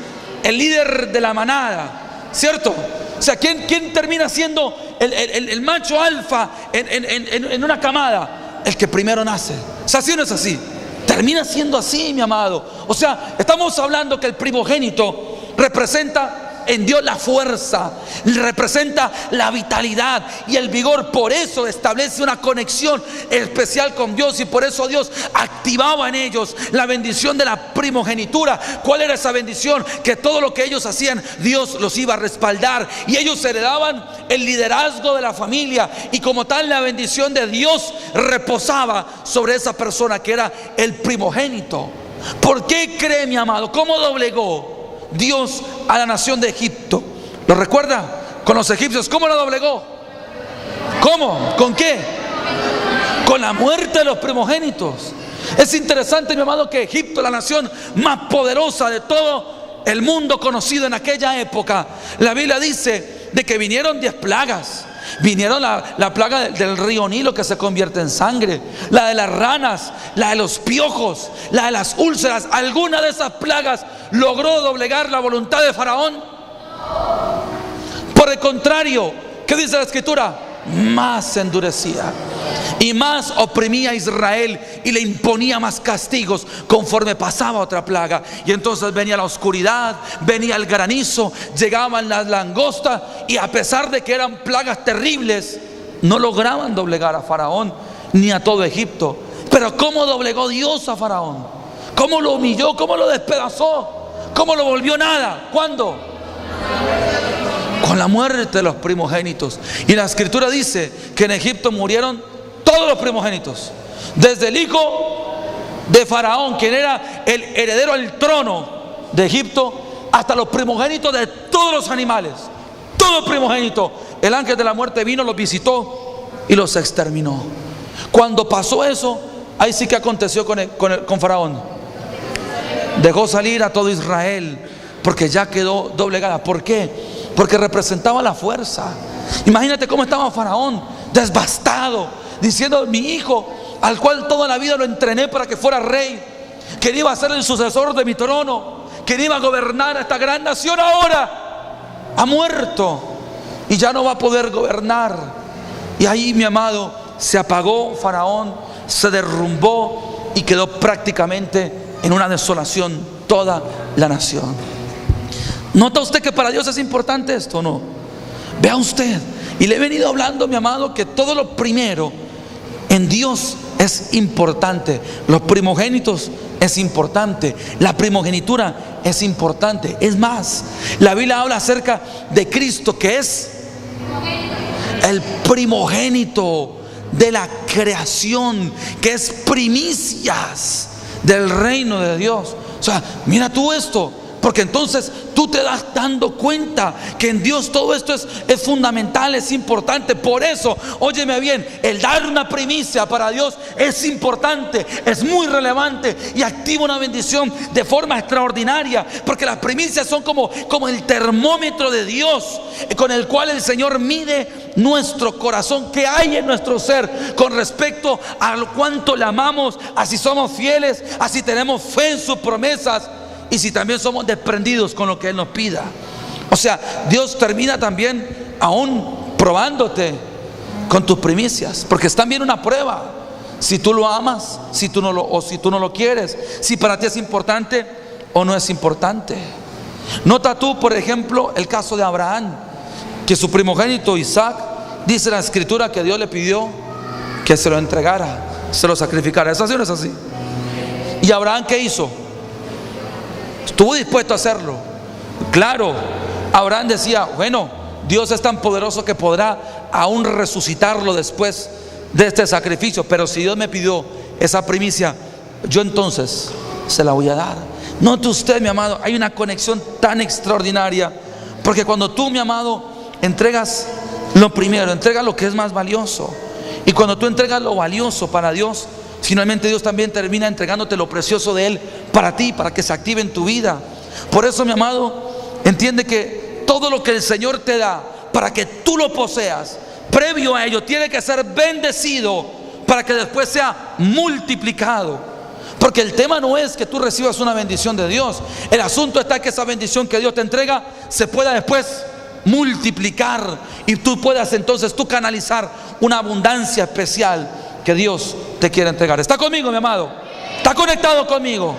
El líder de la manada, ¿cierto? O sea, ¿quién termina siendo el macho alfa en una camada? El que primero nace. ¿Es así o no es así? Termina siendo así, mi amado. O sea, estamos hablando que el primogénito representa en Dios la fuerza, representa la vitalidad y el vigor. Por eso establece una conexión especial con Dios, y por eso Dios activaba en ellos la bendición de la primogenitura. ¿Cuál era esa bendición? Que todo lo que ellos hacían, Dios los iba a respaldar, y ellos heredaban el liderazgo de la familia, y como tal la bendición de Dios reposaba sobre esa persona que era el primogénito. ¿Por qué cree, mi amado? ¿Cómo doblegó Dios a la nación de Egipto? ¿Lo recuerda? Con los egipcios. ¿Cómo la doblegó? ¿Cómo? ¿Con qué? Con la muerte de los primogénitos. Es interesante, mi amado, que Egipto, la nación más poderosa de todo el mundo conocido en aquella época, la Biblia dice de que vinieron 10 plagas. Vinieron la plaga del río Nilo, que se convierte en sangre, la de las ranas, la de los piojos, la de las úlceras. ¿Alguna de esas plagas logró doblegar la voluntad de Faraón? Por el contrario, ¿qué dice la escritura? Más se endurecía y más oprimía a Israel, y le imponía más castigos conforme pasaba otra plaga. Y entonces venía la oscuridad, venía el granizo, llegaban las langostas, y a pesar de que eran plagas terribles, no lograban doblegar a Faraón ni a todo Egipto. Pero ¿cómo doblegó Dios a Faraón? ¿Cómo lo humilló? ¿Cómo lo despedazó? ¿Cómo lo volvió nada? ¿Cuándo? Con la muerte de los primogénitos. Y la escritura dice que en Egipto murieron todos los primogénitos, desde el hijo de Faraón, quien era el heredero al trono de Egipto, hasta los primogénitos de todos los animales. Todo primogénito. El ángel de la muerte vino, los visitó y los exterminó. Cuando pasó eso, ahí sí que aconteció con Faraón. Dejó salir a todo Israel, porque ya quedó doblegada. ¿Por qué? Porque representaba la fuerza. Imagínate cómo estaba Faraón, devastado, diciendo: mi hijo, al cual toda la vida lo entrené para que fuera rey, que iba a ser el sucesor de mi trono, quien iba a gobernar esta gran nación, ahora ha muerto y ya no va a poder gobernar. Y ahí, mi amado, se apagó Faraón, se derrumbó y quedó prácticamente en una desolación toda la nación. ¿Nota usted que para Dios es importante esto o no? Vea usted, y le he venido hablando, mi amado, que todo lo primero en Dios es importante. Los primogénitos es importante, la primogenitura es importante. Es más, la Biblia habla acerca de Cristo, que es el primogénito de la creación, que es primicias del reino de Dios. O sea, mira tú esto, porque entonces tú te das dando cuenta que en Dios todo esto es fundamental, es importante. Por eso, óyeme bien, el dar una primicia para Dios es importante, es muy relevante y activa una bendición de forma extraordinaria, porque las primicias son como el termómetro de Dios, con el cual el Señor mide nuestro corazón, que hay en nuestro ser con respecto a cuánto le amamos, a si somos fieles, a si tenemos fe en sus promesas y si también somos desprendidos con lo que Él nos pida. O sea, Dios termina también aún probándote con tus primicias, porque es también una prueba. Si tú lo amas, si tú no lo quieres, si para ti es importante o no es importante. Nota tú, por ejemplo, el caso de Abraham, que su primogénito Isaac, dice la Escritura que Dios le pidió que se lo entregara, se lo sacrificara. ¿Es así o no es así? ¿Y Abraham qué hizo? Estuvo dispuesto a hacerlo. Claro, Abraham decía, bueno, Dios es tan poderoso que podrá aún resucitarlo después de este sacrificio, pero si Dios me pidió esa primicia, yo entonces se la voy a dar. Note usted, mi amado, hay una conexión tan extraordinaria, porque cuando tú, mi amado, entregas lo primero, entregas lo que es más valioso, y cuando tú entregas lo valioso para Dios, finalmente Dios también termina entregándote lo precioso de Él para ti, para que se active en tu vida. Por eso, mi amado, entiende que todo lo que el Señor te da para que tú lo poseas, previo a ello tiene que ser bendecido para que después sea multiplicado. Porque el tema no es que tú recibas una bendición de Dios, el asunto está que esa bendición que Dios te entrega se pueda después multiplicar y tú puedas entonces tú canalizar una abundancia especial que Dios te quiere entregar. ¿Está conmigo, mi amado? ¿Está conectado conmigo?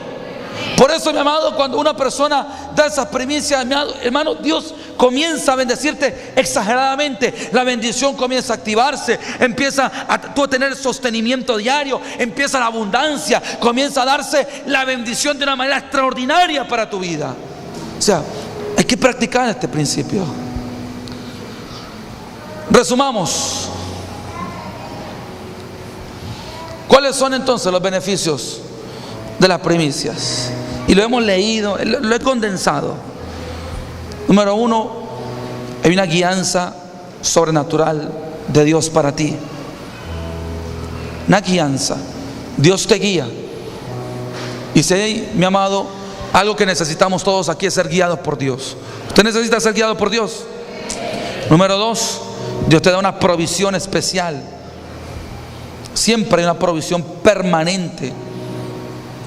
Por eso, mi amado, cuando una persona da esas primicias, mi hermano, Dios comienza a bendecirte exageradamente. La bendición comienza a activarse, empieza a tú a tener sostenimiento diario, empieza la abundancia, comienza a darse la bendición de una manera extraordinaria para tu vida. O sea, hay que practicar este principio. Resumamos. ¿Cuáles son entonces los beneficios de las primicias? Y lo hemos leído, lo he condensado. Número uno, hay una guianza sobrenatural de Dios para ti. Una guianza. Dios te guía. Y si, mi amado, algo que necesitamos todos aquí es ser guiados por Dios. ¿Usted necesita ser guiado por Dios? Número dos, Dios te da una provisión especial. Siempre hay una provisión permanente,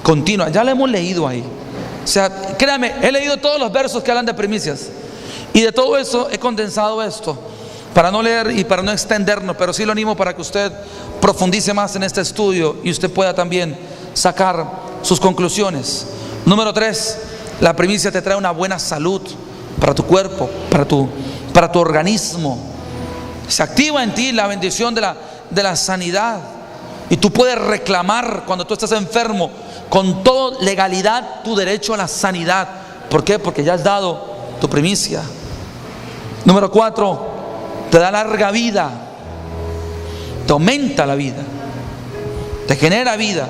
continua. Ya lo hemos leído ahí. O sea, créame, he leído todos los versos que hablan de primicias. Y de todo eso he condensado esto, para no leer y para no extendernos, pero sí lo animo para que usted profundice más en este estudio y usted pueda también sacar sus conclusiones. Número 3, la primicia te trae una buena salud para tu cuerpo, para tu organismo. Se activa en ti la bendición de la sanidad. Y tú puedes reclamar cuando tú estás enfermo con toda legalidad tu derecho a la sanidad. ¿Por qué? Porque ya has dado tu primicia. Número 4, te da larga vida, te aumenta la vida, te genera vida.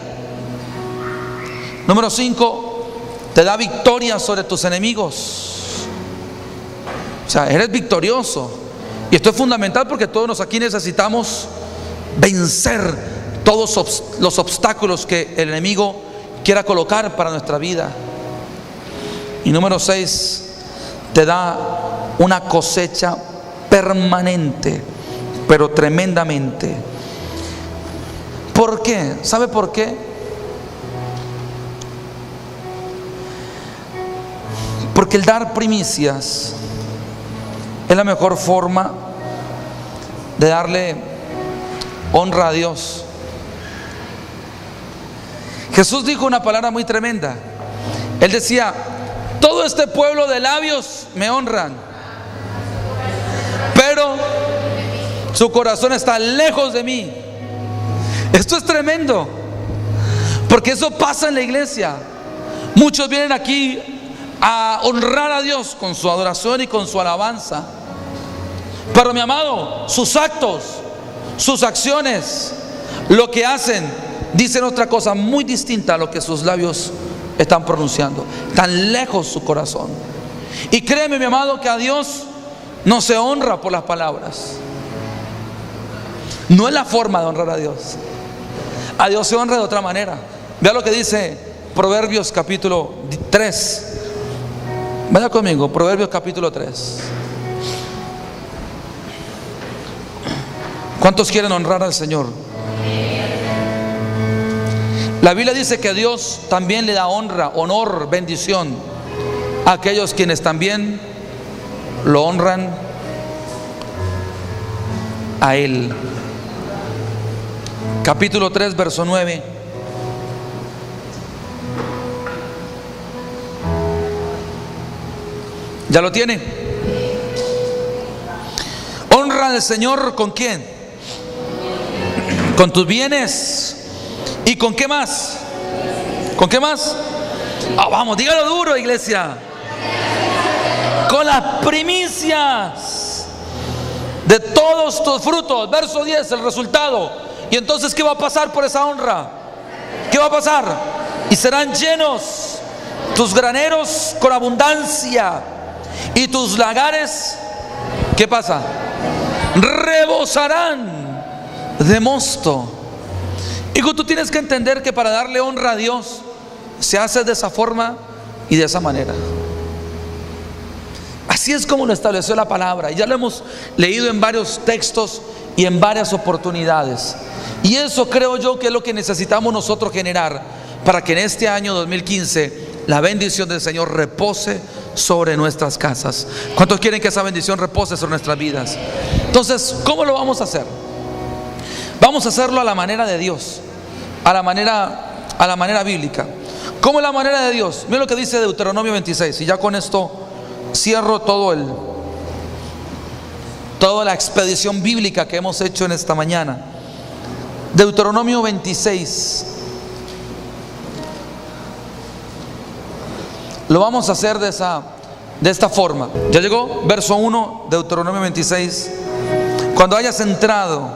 Número 5, te da victoria sobre tus enemigos. O sea, eres victorioso. Y esto es fundamental porque todos aquí necesitamos vencer todos los obstáculos que el enemigo quiera colocar para nuestra vida. Y número 6, te da una cosecha permanente, pero tremendamente. ¿Por qué? ¿Sabe por qué? Porque el dar primicias es la mejor forma de darle honra a Dios. Jesús dijo una palabra muy tremenda. Él decía: todo este pueblo de labios me honran, pero su corazón está lejos de mí. Esto es tremendo, porque eso pasa en la iglesia. Muchos vienen aquí a honrar a Dios con su adoración y con su alabanza, pero mi amado, sus actos, sus acciones, lo que hacen, dicen otra cosa muy distinta a lo que sus labios están pronunciando. Tan lejos su corazón. Y créeme, mi amado, que a Dios no se honra por las palabras. No es la forma de honrar a Dios. A Dios se honra de otra manera. Vea lo que dice Proverbios capítulo 3. Vaya conmigo, Proverbios capítulo 3. ¿Cuántos quieren honrar al Señor? La Biblia dice que Dios también le da honra, honor, bendición a aquellos quienes también lo honran a Él. Capítulo 3, verso 9. ¿Ya lo tiene? Honra al Señor, ¿con quién? Con tus bienes. ¿Y con qué más? ¿Con qué más? Vamos, dígalo duro, iglesia. Con las primicias de todos tus frutos. Verso 10, el resultado. Y entonces, ¿qué va a pasar por esa honra? ¿Qué va a pasar? Y serán llenos tus graneros con abundancia, y tus lagares, ¿qué pasa? Rebosarán de mosto. Hijo, tú tienes que entender que para darle honra a Dios se hace de esa forma y de esa manera. Así es como lo estableció la palabra, y ya lo hemos leído en varios textos y en varias oportunidades. Y eso creo yo que es lo que necesitamos nosotros generar para que en este año 2015 la bendición del Señor repose sobre nuestras casas. ¿Cuántos quieren que esa bendición repose sobre nuestras vidas? Entonces, ¿cómo lo vamos a hacer? Vamos a hacerlo a la manera de Dios, a la manera bíblica. ¿Cómo es la manera de Dios? Mira lo que dice Deuteronomio 26. Y ya con esto cierro toda la expedición bíblica que hemos hecho en esta mañana. Deuteronomio 26. Lo vamos a hacer de esta forma. ¿Ya llegó? Verso 1, Deuteronomio 26. Cuando hayas entrado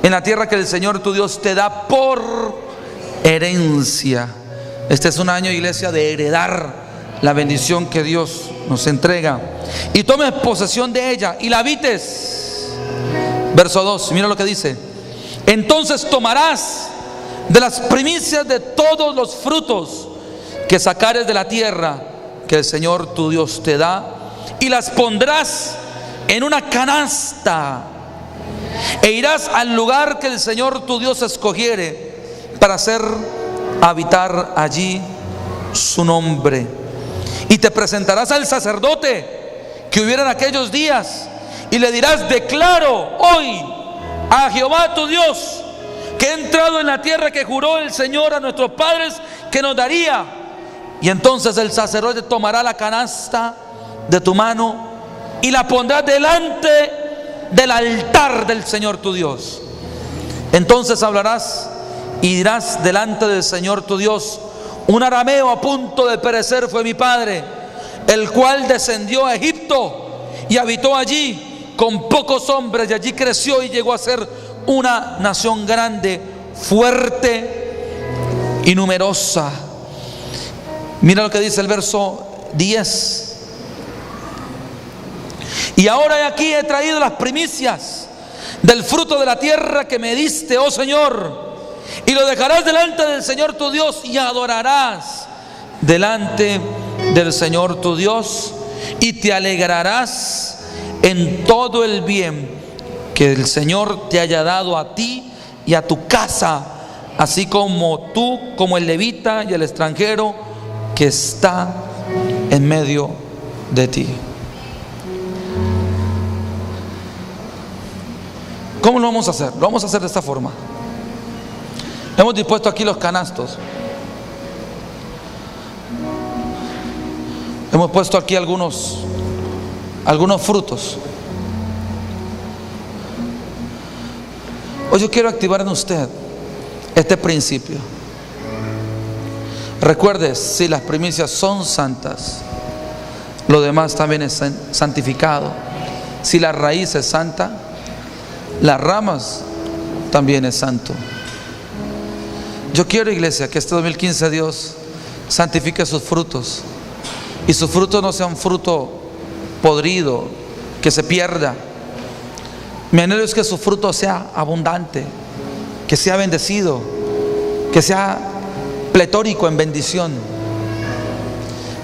en la tierra que el Señor tu Dios te da por herencia. Este es un año, iglesia, de heredar la bendición que Dios nos entrega. Y tomes posesión de ella y la habites. Verso 2, mira lo que dice. Entonces tomarás de las primicias de todos los frutos que sacares de la tierra que el Señor tu Dios te da, y las pondrás en una canasta, e irás al lugar que el Señor tu Dios escogiere para hacer habitar allí su nombre. Y te presentarás al sacerdote que hubiera en aquellos días, y le dirás: declaro hoy a Jehová tu Dios que he entrado en la tierra que juró el Señor a nuestros padres que nos daría. Y entonces el sacerdote tomará la canasta de tu mano y la pondrá delante del altar del Señor tu Dios. Entonces hablarás y dirás delante del Señor tu Dios: un arameo a punto de perecer fue mi padre, el cual descendió a Egipto y habitó allí con pocos hombres, y allí creció y llegó a ser una nación grande, fuerte y numerosa. Mira lo que dice el verso 10. Y ahora aquí he traído las primicias del fruto de la tierra que me diste, oh Señor, y lo dejarás delante del Señor tu Dios, y adorarás delante del Señor tu Dios, y te alegrarás en todo el bien que el Señor te haya dado a ti y a tu casa, así como tú, como el levita y el extranjero que está en medio de ti. ¿Cómo lo vamos a hacer? Lo vamos a hacer de esta forma. Hemos dispuesto aquí los canastos. Hemos puesto aquí algunos frutos. Hoy yo quiero activar en usted este principio. Recuerde, si las primicias son santas, lo demás también es santificado. Si la raíz es santa, las ramas también es santo. Yo quiero, iglesia, que este 2015 Dios santifique sus frutos, y su fruto no sea un fruto podrido que se pierda. Mi anhelo es que su fruto sea abundante, que sea bendecido, que sea pletórico en bendición.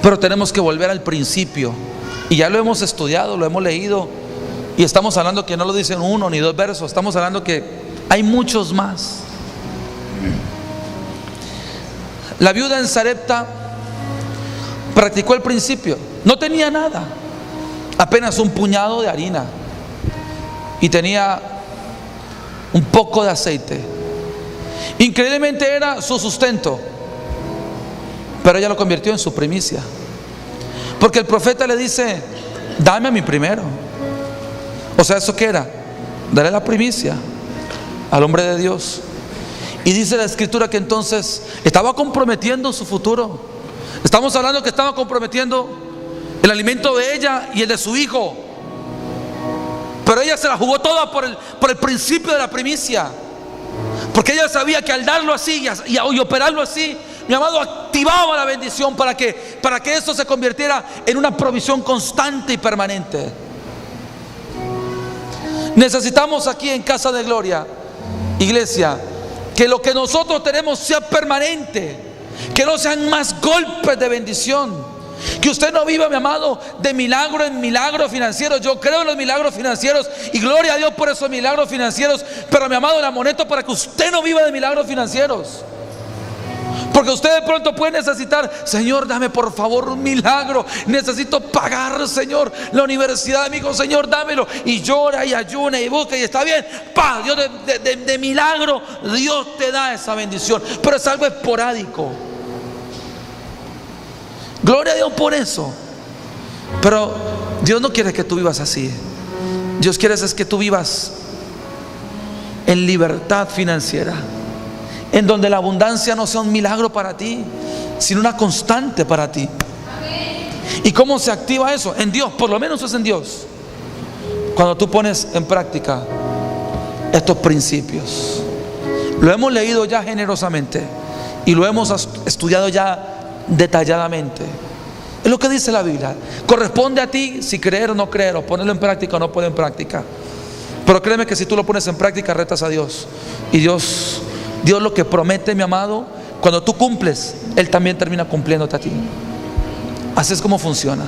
Pero tenemos que volver al principio, y ya lo hemos estudiado, lo hemos leído, y estamos hablando que no lo dicen 1 ni 2 versos, estamos hablando que hay muchos más. La viuda en Sarepta practicó el principio. No tenía nada, apenas un puñado de harina, y tenía un poco de aceite. Increíblemente era su sustento, pero ella lo convirtió en su primicia, porque el profeta le dice: dame a mí primero. O sea, ¿eso qué era? Darle la primicia al hombre de Dios. Y dice la escritura que entonces estaba comprometiendo su futuro. Estamos hablando que estaba comprometiendo el alimento de ella y el de su hijo. Pero ella se la jugó toda por el principio de la primicia, porque ella sabía que al darlo así y operarlo así, mi amado, activaba la bendición para que esto se convirtiera en una provisión constante y permanente. Necesitamos aquí en Casa de Gloria, iglesia, que lo que nosotros tenemos sea permanente, que no sean más golpes de bendición, que usted no viva, mi amado, de milagro en milagro financiero. Yo creo en los milagros financieros y gloria a Dios por esos milagros financieros, pero mi amado, la amonesto para que usted no viva de milagros financieros. Porque usted de pronto puede necesitar: Señor, dame por favor un milagro, necesito pagar, Señor, la universidad de mi hijo, Señor, dámelo. Y llora y ayuna y busca y está bien. Dios de milagro, Dios te da esa bendición, pero es algo esporádico. Gloria a Dios por eso. Pero Dios no quiere que tú vivas así. Dios quiere es que tú vivas en libertad financiera, en donde la abundancia no sea un milagro para ti, sino una constante para ti. ¿Y cómo se activa eso? En Dios, por lo menos es en Dios. Cuando tú pones en práctica estos principios. Lo hemos leído ya generosamente y lo hemos estudiado ya detalladamente. Es lo que dice la Biblia. Corresponde a ti si creer o no creer, o ponerlo en práctica o no ponerlo en práctica. Pero créeme que si tú lo pones en práctica, retas a Dios. Y Dios lo que promete, mi amado, cuando tú cumples, Él también termina cumpliéndote a ti. Así es como funciona.